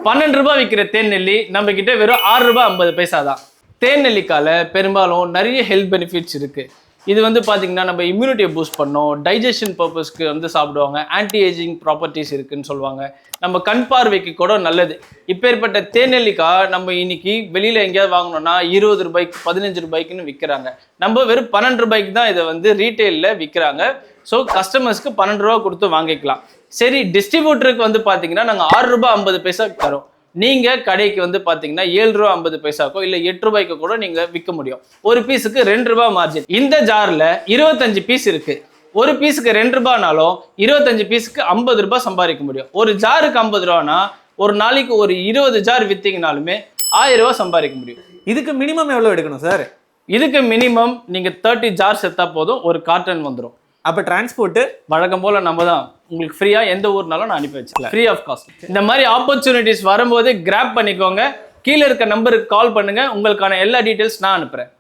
12 ரூபாய் விற்கிற தேன் நெல்லி நம்ம கிட்ட வெறும் 6 ரூபாய் 50 பைசா தான். தேன் நெல்லிக்கால பெரும்பாலும் நிறைய ஹெல்த் பெனிஃபிட்ஸ் இருக்கு. இது வந்து பாத்தீங்கன்னா நம்ம இம்யூனிட்டியை பூஸ்ட் பண்ணோம், டைஜஷன் பர்பஸ்க்கு வந்து சாப்பிடுவாங்க, ஆன்டி ஏஜிங் ப்ராப்பர்ட்டிஸ் இருக்குன்னு சொல்லுவாங்க, நம்ம கண் பார்வைக்கு கூட நல்லது. இப்பேற்பட்ட தேன் நெல்லிக்காய் நம்ம இன்னைக்கு வெளியில எங்கேயாவது வாங்கணும்னா 20 ரூபாய்க்கு 15 ரூபாய்க்குன்னு விற்கிறாங்க. நம்ம வெறும் 12 ரூபாய்க்கு தான் இதை வந்து ரீட்டைலில் விற்கிறாங்க. ஸோ கஸ்டமர்ஸ்க்கு 12 ரூபா கொடுத்து வாங்கிக்கலாம். சரி, டிஸ்ட்ரிபியூட்டருக்கு வந்து பார்த்தீங்கன்னா நாங்கள் 6 ரூபாய் 50 பைசாக்கு தரோம். நீங்கள் கடைக்கு வந்து பார்த்தீங்கன்னா 7 ரூபா 50 பைசாக்கோ இல்லை 8 ரூபாய்க்கு கூட நீங்கள் விற்க முடியும். ஒரு பீஸுக்கு 2 ரூபாய் மார்ஜின். இந்த ஜாரில் 25 பீஸ் இருக்கு. ஒரு பீஸுக்கு 2 ரூபாய்னாலும் 25 பீஸுக்கு 50 ரூபாய் சம்பாதிக்க முடியும். ஒரு ஜாருக்கு 50 ரூபானா ஒரு நாளைக்கு ஒரு 20 ஜார் விற்றீங்கனாலுமே 1000 ரூபாய் சம்பாதிக்க முடியும். இதுக்கு மினிமம் எவ்வளோ எடுக்கணும் சார்? இதுக்கு மினிமம் நீங்கள் 30 ஜார்ஸ் எடுத்தா போதும், ஒரு கார்டன் வந்துடும். அப்போ டிரான்ஸ்போர்ட்டு வழக்கம் போல் நம்ம தான் உங்களுக்கு ஃப்ரீயாக எந்த ஊர்னாலும் நான் அனுப்பி வச்சுக்கலாம், ஃப்ரீ ஆஃப் காஸ்ட். இந்த மாதிரி ஆப்பர்ச்சுனிட்டிஸ் வரும்போது கிராப் பண்ணிக்கோங்க. கீழே இருக்க நம்பருக்கு கால் பண்ணுங்க, உங்களுக்கான எல்லா டீட்டெயில்ஸ் நான் அனுப்புகிறேன்.